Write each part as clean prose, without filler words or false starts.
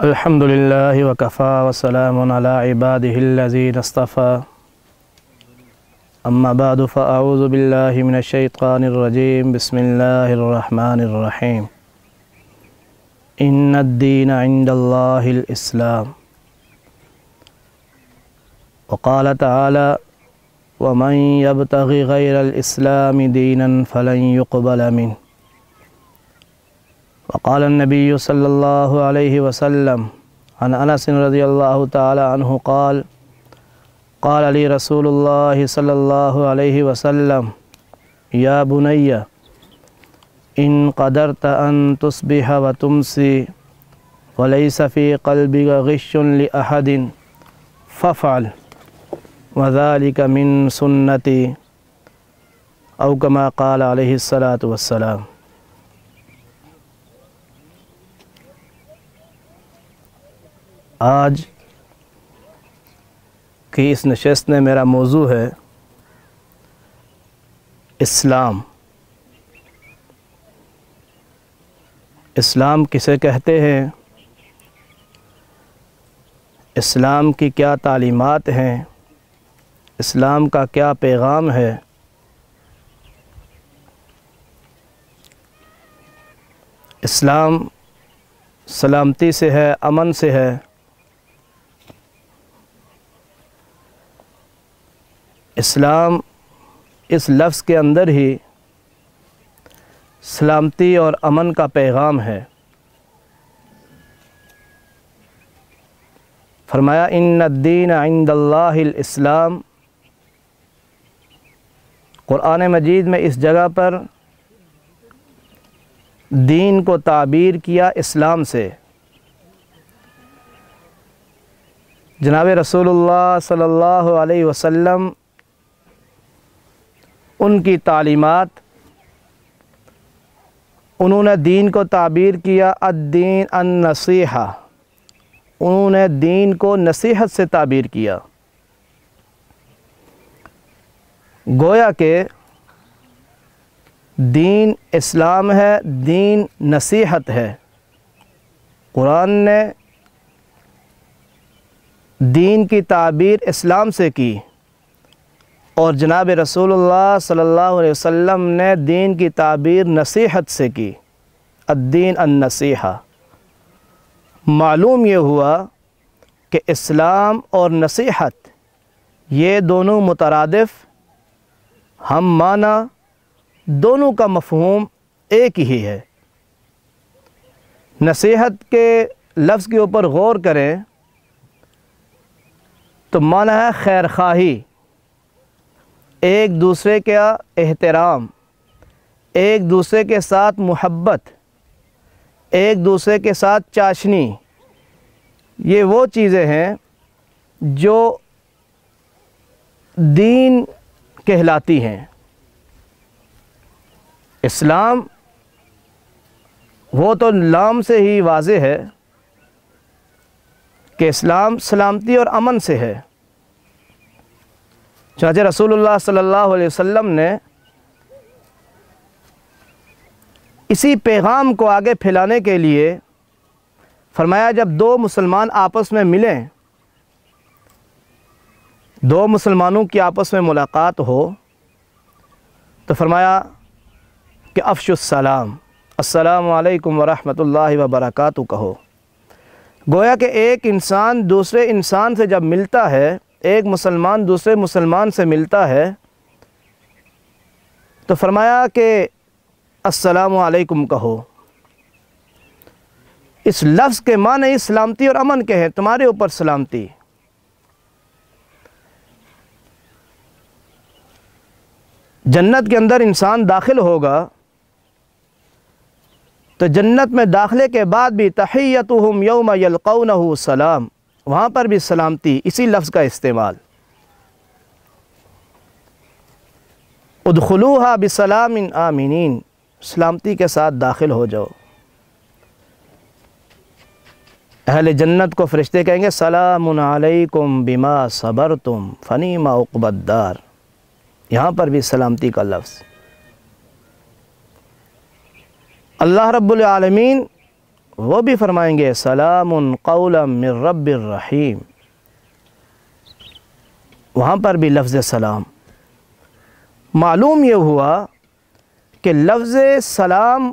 الحمد لله وكفى وسلام على عباده الذين اصطفى أما بعد فأعوذ بالله من الشيطان الرجيم بسم الله الرحمن الرحيم إن الدين عند الله الإسلام وقال تعالى ومن يبتغي غير الإسلام دينا فلن يقبل منه وقال النبي صلى الله عليه وسلم عن أنس رضي الله تعالى عنه قال قال لي رسول الله صلى الله عليه وسلم يا بني إن قدرت أن تصبح وتمسي وليس في قلبك غش لأحد فافعل وذلك من سنتي أو كما قال عليه الصلاة والسلام۔ آج کی اس نشست میں میرا موضوع ہے اسلام۔ اسلام کسے کہتے ہیں؟ اسلام کی کیا تعلیمات ہیں؟ اسلام کا کیا پیغام ہے؟ اسلام سلامتی سے ہے، امن سے ہے۔ اسلام اس لفظ کے اندر ہی سلامتی اور امن کا پیغام ہے۔ فرمایا ان الدین عند اللہ الاسلام۔ قرآن مجید میں اس جگہ پر دین کو تعبیر کیا اسلام سے۔ جناب رسول اللہ صلی اللہ علیہ وسلم ان کی تعلیمات، انہوں نے دین کو تعبیر کیا الدین النصیحہ، انہوں نے دین کو نصیحت سے تعبیر کیا۔ گویا کہ دین اسلام ہے، دین نصیحت ہے۔ قرآن نے دین کی تعبیر اسلام سے کی اور جناب رسول اللہ صلی اللہ علیہ وسلم نے دین کی تعبیر نصیحت سے کی، الدین النصیحہ۔ معلوم یہ ہوا کہ اسلام اور نصیحت یہ دونوں مترادف، ہم معنی دونوں کا مفہوم ایک ہی ہے۔ نصیحت کے لفظ کے اوپر غور کریں تو معنی ہے خیر خواہی، ایک دوسرے کا احترام، ایک دوسرے کے ساتھ محبت، ایک دوسرے کے ساتھ چاشنی۔ یہ وہ چیزیں ہیں جو دین کہلاتی ہیں۔ اسلام وہ تو نام سے ہی واضح ہے کہ اسلام سلامتی اور امن سے ہے۔ چنانچہ رسول اللہ صلی اللہ علیہ وسلم نے اسی پیغام کو آگے پھیلانے کے لیے فرمایا جب دو مسلمان آپس میں ملیں، دو مسلمانوں کی آپس میں ملاقات ہو تو فرمایا کہ افشوا السلام، السلام علیکم ورحمۃ اللہ وبرکاتہ کہو۔ گویا کہ ایک انسان دوسرے انسان سے جب ملتا ہے، ایک مسلمان دوسرے مسلمان سے ملتا ہے تو فرمایا کہ السلام علیکم کہو۔ اس لفظ کے معنی سلامتی اور امن کے ہیں، تمہارے اوپر سلامتی۔ جنت کے اندر انسان داخل ہوگا تو جنت میں داخلے کے بعد بھی تحیتہم یوم یلقونہ سلام، وہاں پر بھی سلامتی، اسی لفظ کا استعمال۔ ادخلوہا بسلام آمنین، سلامتی کے ساتھ داخل ہو جاؤ۔ اہل جنت کو فرشتے کہیں گے سلام علیکم بما صبرتم فنعم عقبی الدار، یہاں پر بھی سلامتی کا لفظ۔ اللہ رب العالمین وہ بھی فرمائیں گے سلام قولا من رب الرحیم، وہاں پر بھی لفظ سلام۔ معلوم یہ ہوا کہ لفظ سلام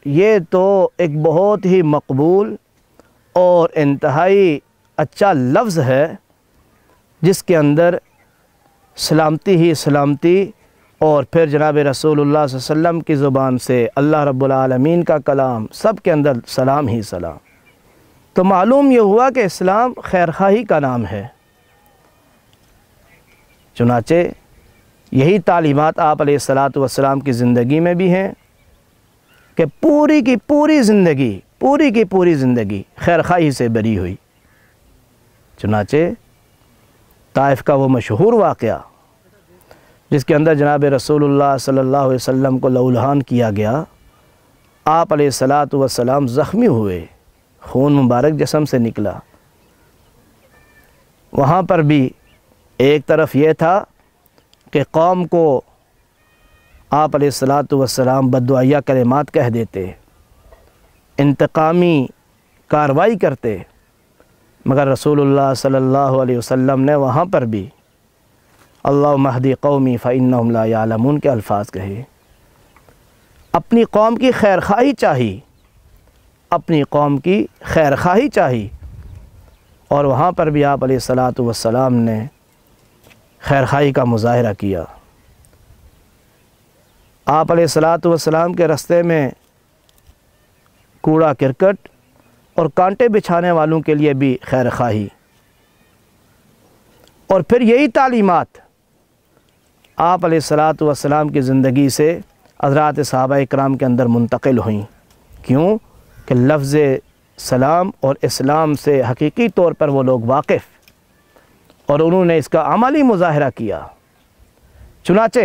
یہ تو ایک بہت ہی مقبول اور انتہائی اچھا لفظ ہے، جس کے اندر سلامتی ہی سلامتی، اور پھر جناب رسول اللہ صلی اللہ علیہ وسلم کی زبان سے اللہ رب العالمین کا کلام، سب کے اندر سلام ہی سلام۔ تو معلوم یہ ہوا کہ اسلام خیرخواہی کا نام ہے۔ چنانچہ یہی تعلیمات آپ علیہ الصلاۃ والسلام کی زندگی میں بھی ہیں کہ پوری کی پوری زندگی خیرخواہی سے بری ہوئی۔ چنانچہ طائف کا وہ مشہور واقعہ جس کے اندر جناب رسول اللہ صلی اللہ علیہ وسلم کو لہولہان کیا گیا، آپ علیہ الصلاۃ والسلام زخمی ہوئے، خون مبارک جسم سے نکلا۔ وہاں پر بھی ایک طرف یہ تھا کہ قوم کو آپ علیہ الصلاۃ والسلام بددعائیہ کلمات کہہ دیتے، انتقامی کارروائی کرتے، مگر رسول اللہ صلی اللہ علیہ وسلم نے وہاں پر بھی اللہم اہدی قومی فإنہم لا یعلمون کے الفاظ کہے۔ اپنی قوم کی خیرخواہی چاہی، اپنی قوم کی خیرخواہی چاہی، اور وہاں پر بھی آپ علیہ الصلاۃ والسلام نے خیرخواہی کا مظاہرہ کیا۔ آپ علیہ الصلاۃ والسلام کے رستے میں کوڑا کرکٹ اور کانٹے بچھانے والوں کے لیے بھی خیرخواہی، اور پھر یہی تعلیمات آپ علیہ الصلاۃ والسلام کی زندگی سے حضرات صحابہ اکرام کے اندر منتقل ہوئیں۔ کیوں کہ لفظ سلام اور اسلام سے حقیقی طور پر وہ لوگ واقف، اور انہوں نے اس کا عملی مظاہرہ کیا۔ چنانچہ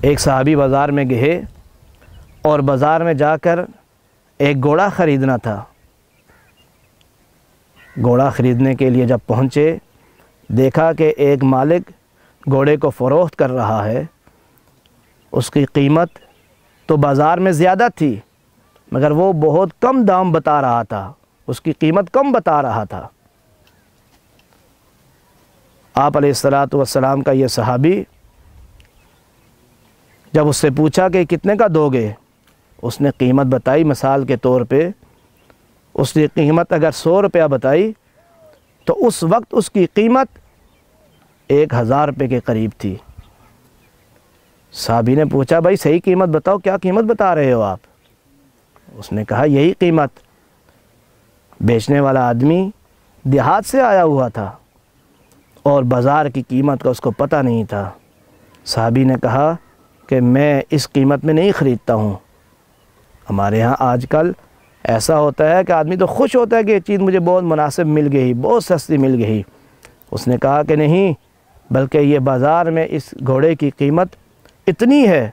ایک صحابی بازار میں گئے اور بازار میں جا کر ایک گھوڑا خریدنا تھا۔ گھوڑا خریدنے کے لیے جب پہنچے، دیکھا کہ ایک مالک گھوڑے کو فروخت کر رہا ہے۔ اس کی قیمت تو بازار میں زیادہ تھی، مگر وہ بہت کم دام بتا رہا تھا، اس کی قیمت کم بتا رہا تھا۔ آپ علیہ الصلاۃ والسلام کا یہ صحابی جب اس سے پوچھا کہ کتنے کا دو گے، اس نے قیمت بتائی۔ مثال کے طور پہ اس نے قیمت اگر 100 روپیہ بتائی تو اس وقت اس کی قیمت 1000 روپے کے قریب تھی۔ صحابی نے پوچھا بھائی صحیح قیمت بتاؤ، کیا قیمت بتا رہے ہو آپ؟ اس نے کہا یہی قیمت۔ بیچنے والا آدمی دیہات سے آیا ہوا تھا اور بازار کی قیمت کا اس کو پتہ نہیں تھا۔ صحابی نے کہا کہ میں اس قیمت میں نہیں خریدتا ہوں۔ ہمارے ہاں آج کل ایسا ہوتا ہے کہ آدمی تو خوش ہوتا ہے کہ یہ چیز مجھے بہت مناسب مل گئی، بہت سستی مل گئی۔ اس نے کہا کہ نہیں، بلکہ یہ بازار میں اس گھوڑے کی قیمت اتنی ہے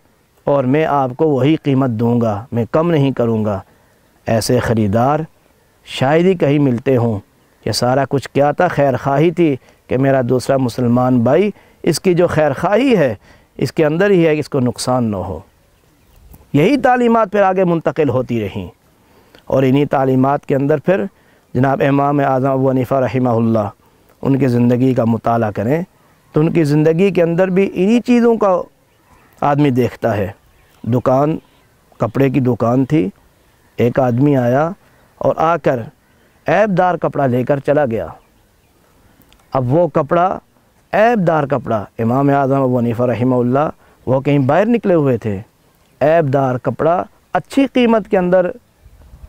اور میں آپ کو وہی قیمت دوں گا، میں کم نہیں کروں گا۔ ایسے خریدار شاید ہی کہیں ملتے ہوں۔ یہ سارا کچھ کیا تھا؟ خیرخواہی تھی کہ میرا دوسرا مسلمان بھائی اس کی جو خیرخواہی ہے اس کے اندر ہی ہے کہ اس کو نقصان نہ ہو۔ یہی تعلیمات پھر آگے منتقل ہوتی رہیں، اور انہی تعلیمات کے اندر پھر جناب امام اعظم ابو حنیفہ رحمہ اللہ ان کی زندگی کا مطالعہ کریں تو ان کی زندگی کے اندر بھی انہی چیزوں کا آدمی دیکھتا ہے۔ دکان، کپڑے کی دکان تھی، ایک آدمی آیا اور آ کر عیب دار کپڑا لے کر چلا گیا۔ اب وہ کپڑا عیب دار کپڑا، امام اعظم ابو حنیفہ رحمہ اللہ وہ کہیں باہر نکلے ہوئے تھے، عیب دار کپڑا اچھی قیمت کے اندر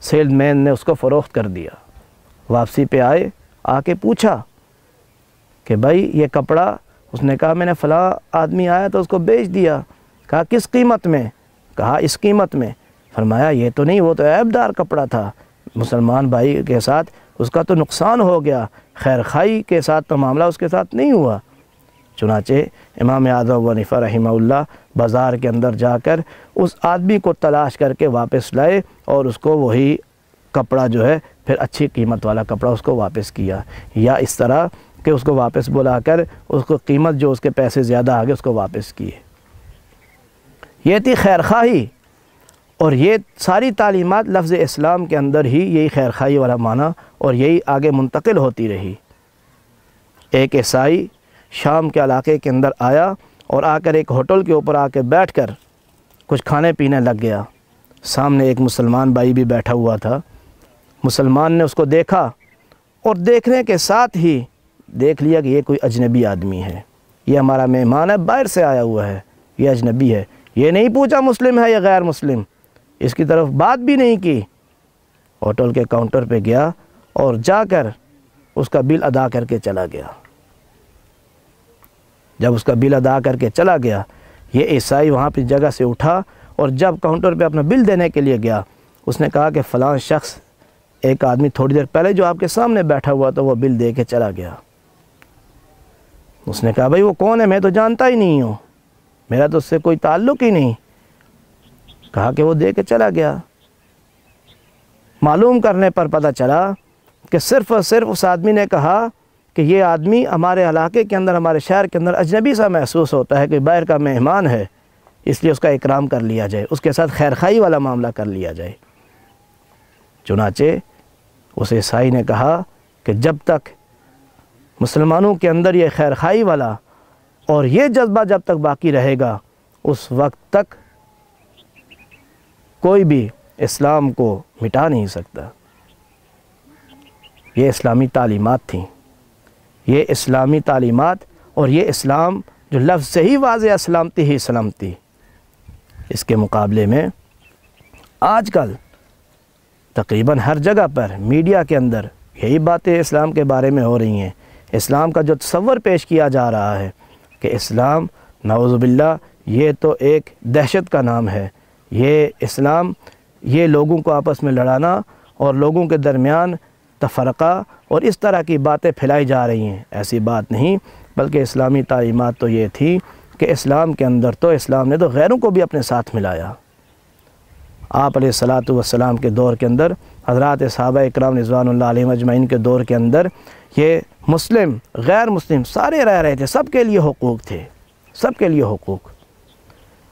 سیلز مین نے اس کو فروخت کر دیا۔ واپسی پہ آئے، آ کے پوچھا کہ بھائی یہ کپڑا، اس نے کہا میں نے فلاں آدمی آیا تو اس کو بیچ دیا۔ کہا کس قیمت میں؟ کہا اس قیمت میں۔ فرمایا یہ تو نہیں، وہ تو عیب دار کپڑا تھا، مسلمان بھائی کے ساتھ اس کا تو نقصان ہو گیا، خیرخواہی کے ساتھ تو معاملہ اس کے ساتھ نہیں ہوا۔ چنانچہ امام اعظم ابو حنیفہ رحمہ اللہ بازار کے اندر جا کر اس آدمی کو تلاش کر کے واپس لائے اور اس کو وہی کپڑا جو ہے پھر اچھی قیمت والا کپڑا اس کو واپس کیا، یا اس طرح کہ اس کو واپس بلا کر اس کو قیمت جو اس کے پیسے زیادہ آگے اس کو واپس کیے۔ یہ تھی خیرخواہی، اور یہ ساری تعلیمات لفظ اسلام کے اندر ہی یہی خیر خواہی والا معنی اور یہی آگے منتقل ہوتی رہی۔ ایک عیسائی شام کے علاقے کے اندر آیا اور آ کر ایک ہوٹل کے اوپر آ کے بیٹھ کر کچھ کھانے پینے لگ گیا۔ سامنے ایک مسلمان بھائی بھی بیٹھا ہوا تھا۔ مسلمان نے اس کو دیکھا اور دیکھنے کے ساتھ ہی دیکھ لیا کہ یہ کوئی اجنبی آدمی ہے، یہ ہمارا مہمان ہے، باہر سے آیا ہوا ہے، یہ اجنبی ہے۔ یہ نہیں پوچھا مسلم ہے یا غیر مسلم، اس کی طرف بات بھی نہیں کی۔ ہوٹل کے کاؤنٹر پہ گیا اور جا کر اس کا بل ادا کر کے چلا گیا۔ جب اس کا بل ادا کر کے چلا گیا، یہ عیسائی وہاں پہ جگہ سے اٹھا اور جب کاؤنٹر پہ اپنا بل دینے کے لیے گیا، اس نے کہا کہ فلاں شخص، ایک آدمی تھوڑی دیر پہلے جو آپ کے سامنے بیٹھا ہوا تو وہ بل دے کے چلا گیا۔ اس نے کہا بھائی وہ کون ہے، میں تو جانتا ہی نہیں ہوں، میرا تو اس سے کوئی تعلق ہی نہیں۔ کہا کہ وہ دے کے چلا گیا۔ معلوم کرنے پر پتہ چلا کہ صرف اور صرف اس آدمی نے کہا کہ یہ آدمی ہمارے علاقے کے اندر، ہمارے شہر کے اندر اجنبی سا محسوس ہوتا ہے کہ باہر کا مہمان ہے، اس لیے اس کا اکرام کر لیا جائے، اس کے ساتھ خیر خواہی والا معاملہ کر لیا جائے۔ چنانچہ اس عیسائی نے کہا کہ جب تک مسلمانوں کے اندر یہ خیر خواہی والا اور یہ جذبہ جب تک باقی رہے گا، اس وقت تک کوئی بھی اسلام کو مٹا نہیں سکتا۔ یہ اسلامی تعلیمات تھیں، یہ اسلامی تعلیمات، اور یہ اسلام جو لفظ سے ہی واضح سلامتی ہی سلامتی۔ اس کے مقابلے میں آج کل تقریباً ہر جگہ پر میڈیا کے اندر یہی باتیں اسلام کے بارے میں ہو رہی ہیں۔ اسلام کا جو تصور پیش کیا جا رہا ہے کہ اسلام نعوذ باللہ یہ تو ایک دہشت کا نام ہے، یہ اسلام یہ لوگوں کو آپس میں لڑانا اور لوگوں کے درمیان تفرقہ اور اس طرح کی باتیں پھیلائی جا رہی ہیں۔ ایسی بات نہیں، بلکہ اسلامی تعلیمات تو یہ تھی کہ اسلام کے اندر تو اسلام نے تو غیروں کو بھی اپنے ساتھ ملایا۔ آپ علیہ الصلاۃ والسلام کے دور کے اندر، حضرات صحابہ اکرام رضوان اللہ علیہم اجمعین کے دور کے اندر، یہ مسلم غیر مسلم سارے رہ رہے تھے، سب کے لیے حقوق تھے، سب کے لیے حقوق۔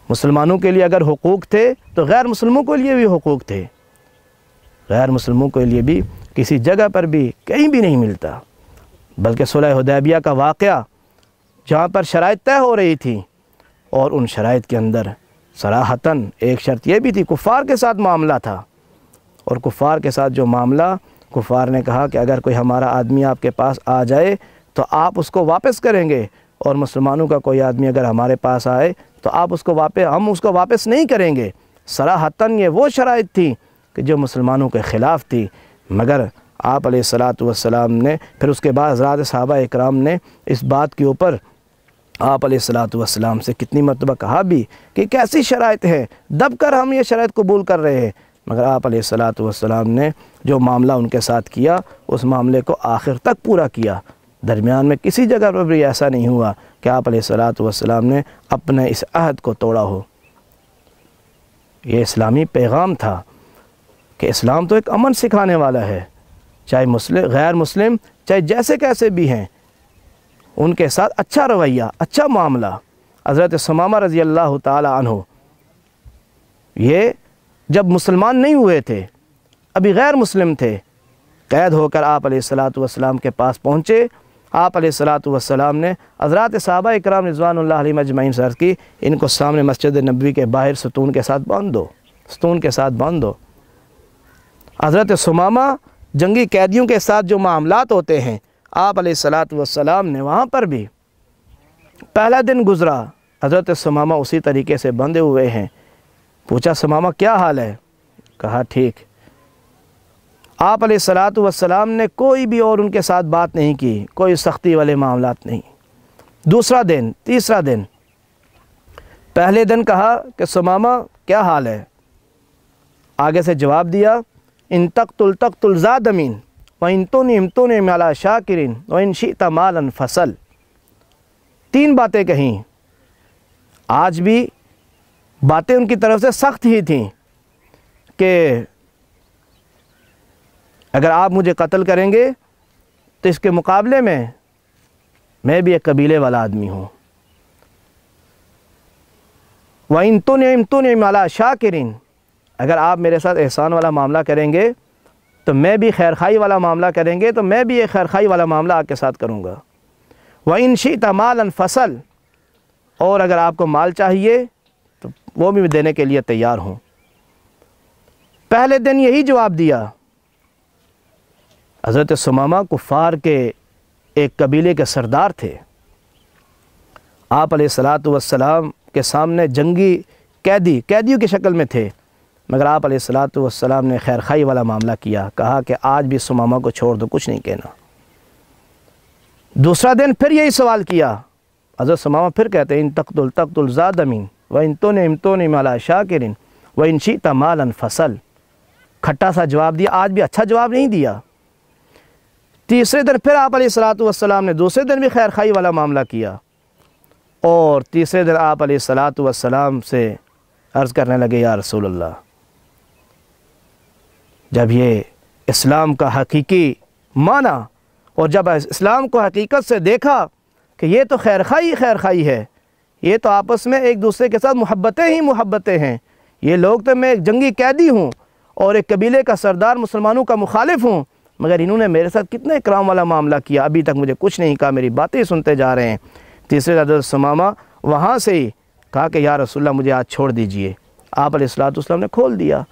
مسلمانوں کے لیے اگر حقوق تھے تو غیر مسلموں کے لیے بھی حقوق تھے۔ غیر مسلموں کے لیے بھی کسی جگہ پر بھی کہیں بھی نہیں ملتا، بلکہ صلح حدیبیہ کا واقعہ جہاں پر شرائط طے ہو رہی تھی، اور ان شرائط کے اندر صراحتاً ایک شرط یہ بھی تھی، کفار کے ساتھ معاملہ تھا، اور کفار کے ساتھ جو معاملہ، کفار نے کہا کہ اگر کوئی ہمارا آدمی آپ کے پاس آ جائے تو آپ اس کو واپس کریں گے، اور مسلمانوں کا کوئی آدمی اگر ہمارے پاس آئے تو آپ اس کو ہم اس کو واپس نہیں کریں گے۔ صراحتاً یہ وہ شرائط تھی کہ جو مسلمانوں کے خلاف تھی، مگر آپ علیہ الصلاۃ والسلام نے پھر اس کے بعد حضرات صحابہ اکرام نے اس بات کے اوپر آپ علیہ الصلاۃ والسلام سے کتنی مرتبہ کہا بھی کہ کیسی شرائط ہے، دب کر ہم یہ شرائط قبول کر رہے ہیں، مگر آپ علیہ الصلاۃ والسلام نے جو معاملہ ان کے ساتھ کیا، اس معاملے کو آخر تک پورا کیا۔ درمیان میں کسی جگہ پر بھی ایسا نہیں ہوا کہ آپ علیہ الصلاۃ والسلام نے اپنے اس عہد کو توڑا ہو۔ یہ اسلامی پیغام تھا کہ اسلام تو ایک امن سکھانے والا ہے، چاہے مسلم غیر مسلم چاہے جیسے کیسے بھی ہیں، ان کے ساتھ اچھا رویہ، اچھا معاملہ۔ حضرت ثمامہ رضی اللہ تعالی عنہ یہ جب مسلمان نہیں ہوئے تھے، ابھی غیر مسلم تھے، قید ہو کر آپ علیہ الصلاۃ والسلام کے پاس پہنچے۔ آپ علیہ الصلاۃ والسلام نے حضرات صحابہ اکرام رضوان اللہ علیہم اجمعین سے عرض کی، ان کو سامنے مسجد نبوی کے باہر ستون کے ساتھ باندھ دو، ستون کے ساتھ باندھ دو۔ حضرت ثمامہ جنگی قیدیوں کے ساتھ جو معاملات ہوتے ہیں، آپ علیہ الصلاۃ والسلام نے وہاں پر بھی پہلا دن گزرا، حضرت ثمامہ اسی طریقے سے بندھے ہوئے ہیں۔ پوچھا ثمامہ کیا حال ہے؟ کہا ٹھیک۔ آپ علیہ الصلاۃ والسلام نے کوئی بھی اور ان کے ساتھ بات نہیں کی، کوئی سختی والے معاملات نہیں۔ دوسرا دن، تیسرا دن، پہلے دن کہا کہ ثمامہ کیا حال ہے؟ آگے سے جواب دیا، ان تقتل ذا دمین وَإِن تُنْعِمْ عَلَىٰ شَاكِرٍ وَإِن شِئْتَ مَالًا فَصَلْ۔ تین باتیں کہیں۔ آج بھی باتیں ان کی طرف سے سخت ہی تھیں کہ اگر آپ مجھے قتل کریں گے تو اس کے مقابلے میں بھی ایک قبیلے والا آدمی ہوں۔ وَإِن تُنْعِمْ عَلَىٰ شَاكِرٍ، اگر آپ میرے ساتھ احسان والا معاملہ کریں گے تو میں بھی خیر خواہی والا معاملہ کریں گے تو میں بھی ایک خیر خواہی والا معاملہ آپ کے ساتھ کروں گا۔ وَإِن شِئْتَ مَالًا فَصَلْ، اور اگر آپ کو مال چاہیے تو وہ بھی دینے کے لیے تیار ہوں۔ پہلے دن یہی جواب دیا۔ حضرت ثمامہ کفار کے ایک قبیلے کے سردار تھے، آپ علیہ السلام کے سامنے جنگی قیدیوں کی شکل میں تھے، مگر آپ علیہ السلام نے خیر خواہی والا معاملہ کیا، کہا کہ آج بھی ثمامہ کو چھوڑ دو، کچھ نہیں کہنا۔ دوسرا دن پھر یہی سوال کیا، حضرت ثمامہ پھر کہتے ہیں ان تقتل زاد امین وَإِن تُنِمْ عَلَىٰ شَاكِرٍ وَإِن شِئْتَ مَالًا فَصَلْ، کھٹا سا جواب دیا، آج بھی اچھا جواب نہیں دیا۔ تیسرے دن پھر آپ علیہ السلام نے دوسرے دن بھی خیر خواہی والا معاملہ کیا، اور تیسرے دن آپ علیہ السلام سے عرض کرنے لگے یا رسول اللہ، جب یہ اسلام کا حقیقی معنی اور جب اسلام کو حقیقت سے دیکھا کہ یہ تو خیر خواہی ہے، یہ تو آپس میں ایک دوسرے کے ساتھ محبتیں ہیں، یہ لوگ تو میں ایک جنگی قیدی ہوں اور ایک قبیلے کا سردار مسلمانوں کا مخالف ہوں، مگر انہوں نے میرے ساتھ کتنا اکرام والا معاملہ کیا، ابھی تک مجھے کچھ نہیں کہا، میری باتیں سنتے جا رہے ہیں۔ تیسرے حضرت ثمامہ وہاں سے ہی کہا کہ یا رسول اللہ مجھے آج چھوڑ دیجئے۔ آپ علیہ السلام نے کھول دیا،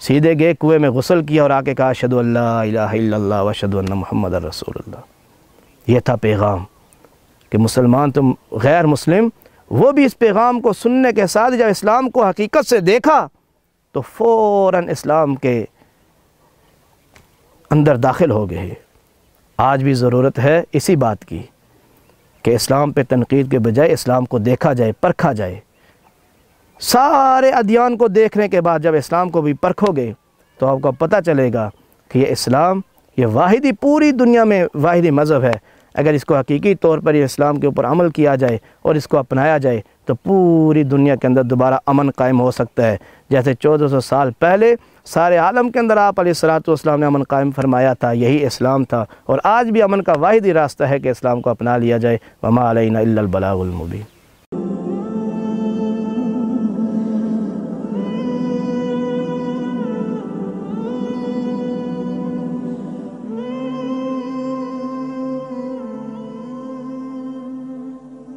سیدھے گئے کنویں میں غسل کیا اور آ کے کہا اشہدو ان لا الہ الا اللہ واشہدو ان محمد رسول اللہ۔ یہ تھا پیغام کہ مسلمان تو غیر مسلم وہ بھی اس پیغام کو سننے کے ساتھ جب اسلام کو حقیقت سے دیکھا تو فوراً اسلام کے اندر داخل ہو گئے۔ آج بھی ضرورت ہے اسی بات کی کہ اسلام پہ تنقید کے بجائے اسلام کو دیکھا جائے، پرکھا جائے۔ سارے ادیان کو دیکھنے کے بعد جب اسلام کو بھی پرکھو گے تو آپ کو پتہ چلے گا کہ یہ اسلام یہ واحدی پوری دنیا میں واحدی مذہب ہے۔ اگر اس کو حقیقی طور پر یہ اسلام کے اوپر عمل کیا جائے اور اس کو اپنایا جائے تو پوری دنیا کے اندر دوبارہ امن قائم ہو سکتا ہے، جیسے 1400 سال پہلے سارے عالم کے اندر آپ علیہ السلام نے امن قائم فرمایا تھا، یہی اسلام تھا، اور آج بھی امن کا واحد ہی راستہ ہے کہ اسلام کو اپنا لیا جائے۔ وما علینا الا البلاغ المبین۔